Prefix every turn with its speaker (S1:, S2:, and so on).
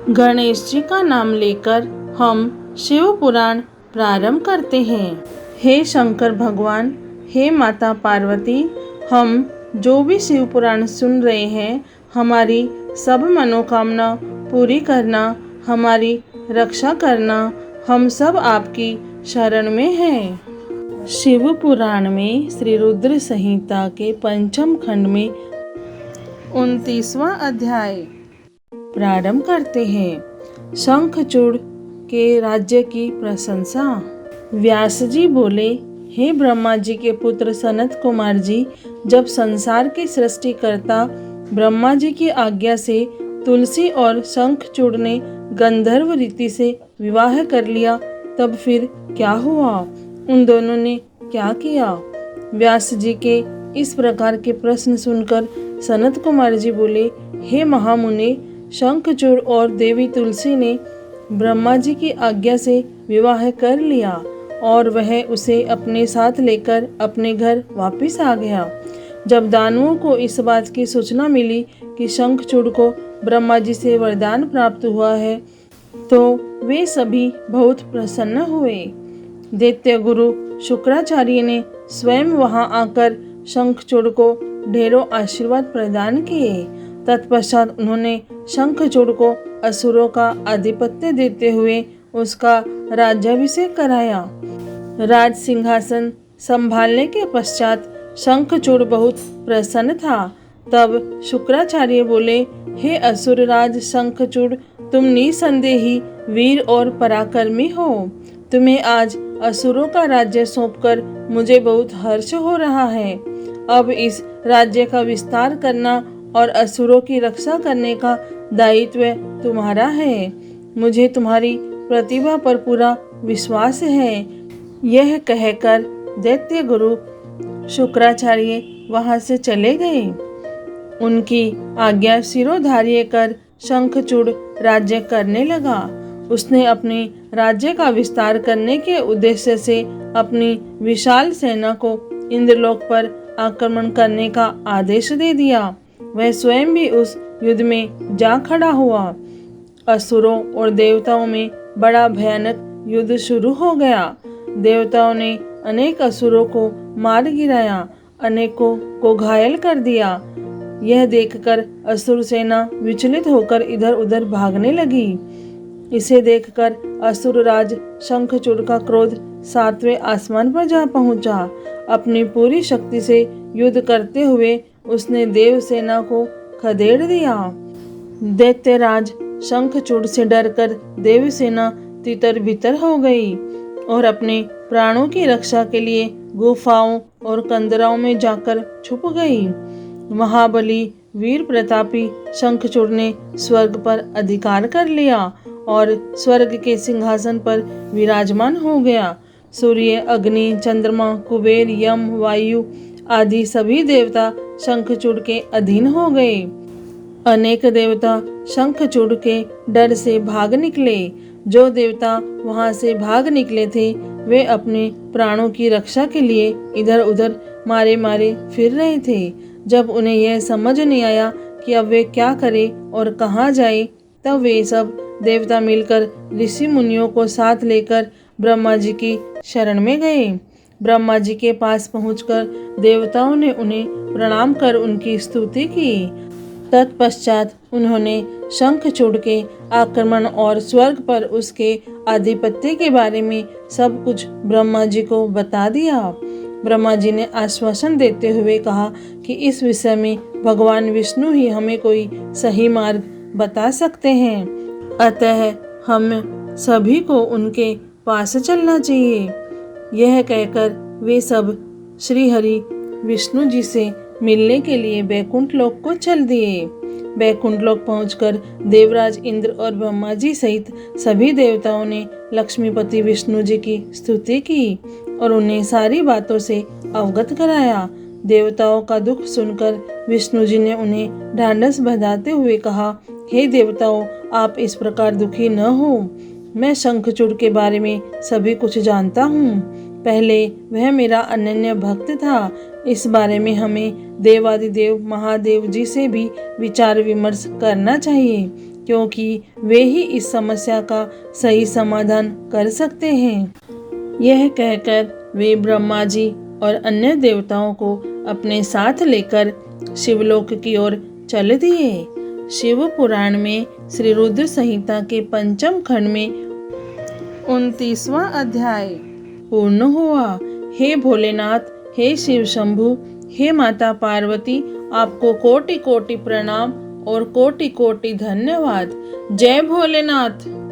S1: गणेश जी का नाम लेकर हम शिव पुराण प्रारंभ करते हैं। हे शंकर भगवान, हे माता पार्वती, हम जो भी शिव पुराण सुन रहे हैं, हमारी सब मनोकामना पूरी करना, हमारी रक्षा करना, हम सब आपकी शरण में हैं। शिव पुराण में श्री रुद्र संहिता के पंचम खंड में 29वां अध्याय प्रारंभ करते हैं। शंखचूड़ के राज्य की प्रशंसा। व्यास जी बोले, हे ब्रह्मा जी के पुत्र सनत कुमार जी, जब संसार की सृष्टिकर्ता ब्रह्मा जी की आज्ञा से तुलसी और शंखचूड़ ने गंधर्व रीति से विवाह कर लिया, तब फिर क्या हुआ? उन दोनों ने क्या किया? व्यास जी के इस प्रकार के प्रश्न सुनकर सनत कुमार जी बोले, हे महामुने, शंखचूड़ और देवी तुलसी ने ब्रह्मा जी की आज्ञा से विवाह कर लिया और वह उसे अपने साथ लेकर अपने घर वापस आ गया। जब दानवों को इस बात की सूचना मिली कि शंखचूड़ को ब्रह्मा जी से वरदान प्राप्त हुआ है, तो वे सभी बहुत प्रसन्न हुए। दैत्य गुरु शुक्राचार्य ने स्वयं वहां आकर शंखचूड़ को ढेरों आशीर्वाद प्रदान किए। तत्पश्चात उन्होंने शंखचूड़ को असुरों का आधिपत्य देते हुए उसका राज्याभिषेक कराया। राज सिंहासन संभालने के पश्चात शंखचूड़ बहुत प्रसन्न था। तब शुक्राचार्य बोले, हे असुरराज शंखचूड़, तुम निसंदेही वीर और पराक्रमी हो। तुम्हें आज असुरों का राज्य सौंपकर मुझे बहुत हर्ष हो रहा है। अब इस राज्य का विस्तार करना और असुरों की रक्षा करने का दायित्व तुम्हारा है। मुझे तुम्हारी प्रतिभा पर पूरा विश्वास है। यह कहकर दैत्य गुरु शुक्राचार्य वहां से चले गए। उनकी आज्ञा शिरोधार्य कर शंखचूड़ राज्य करने लगा। उसने अपने राज्य का विस्तार करने के उद्देश्य से अपनी विशाल सेना को इंद्रलोक पर आक्रमण करने का आदेश दे दिया। वह स्वयं भी उस युद्ध में जा खड़ा हुआ। असुरों और देवताओं में बड़ा भयानक युद्ध शुरू हो गया। देवताओं ने अनेक असुरों को मार गिराया, अनेकों को घायल कर दिया। यह देखकर असुर सेना विचलित होकर इधर उधर भागने लगी। इसे देखकर असुरराज शंखचूड़ का क्रोध 7वें आसमान पर जा पहुंचा। अपनी पूरी शक्ति से युद्ध करते हुए उसने देव सेना को खदेड़ दिया। दैत्यराज शंखचूड़ से डरकर देव सेना तितर बितर हो गई और अपने प्राणों की रक्षा के लिए गुफाओं और कंदराओं में जाकर छुप गई। महाबली वीर प्रतापी शंखचूड़ ने स्वर्ग पर अधिकार कर लिया और स्वर्ग के सिंहासन पर विराजमान हो गया। सूर्य, अग्नि, चंद्रमा, कुबेर, यम, वायु आदि सभी देवता शंखचूड़ के अधीन हो गए। अनेक देवता शंखचूड़ के डर से भाग निकले। जो देवता वहां से भाग निकले थे, वे अपने प्राणों की रक्षा के लिए इधर उधर मारे मारे फिर रहे थे। जब उन्हें यह समझ नहीं आया कि अब वे क्या करें और कहाँ जाए, तब वे सब देवता मिलकर ऋषि मुनियों को साथ लेकर ब्रह्मा जी की शरण में गए। ब्रह्मा जी के पास पहुंचकर देवताओं ने उन्हें प्रणाम कर उनकी स्तुति की। तत्पश्चात उन्होंने शंखचूड़ के आक्रमण और स्वर्ग पर उसके आधिपत्य के बारे में सब कुछ ब्रह्मा जी को बता दिया। ब्रह्मा जी ने आश्वासन देते हुए कहा कि इस विषय में भगवान विष्णु ही हमें कोई सही मार्ग बता सकते हैं, अतः हम सभी को उनके पास चलना चाहिए। यह कहकर वे सब श्री हरि विष्णु जी से मिलने के लिए बैकुंठ लोक को चल दिए। बैकुंठ लोक पहुंचकर देवराज इंद्र और ब्रह्मा जी सहित सभी देवताओं ने लक्ष्मीपति विष्णु जी की स्तुति की और उन्हें सारी बातों से अवगत कराया। देवताओं का दुख सुनकर विष्णु जी ने उन्हें ढांढस बंधाते हुए कहा, हे देवताओं, आप इस प्रकार दुखी न हो। मैं शंखचूड़ के बारे में सभी कुछ जानता हूँ। पहले वह मेरा अनन्य भक्त था। इस बारे में हमें देवादिदेव महादेव जी से भी विचार विमर्श करना चाहिए। क्योंकि वे ही इस समस्या का सही समाधान कर सकते हैं। यह कहकर वे ब्रह्मा जी और अन्य देवताओं को अपने साथ लेकर शिवलोक की ओर चल दिए। शिव पुराण में श्री रुद्र संहिता के पंचम खंड में 29वां अध्याय पूर्ण हुआ। हे भोलेनाथ, हे शिव शंभु, हे माता पार्वती, आपको कोटि कोटि प्रणाम और कोटि कोटि धन्यवाद। जय भोलेनाथ।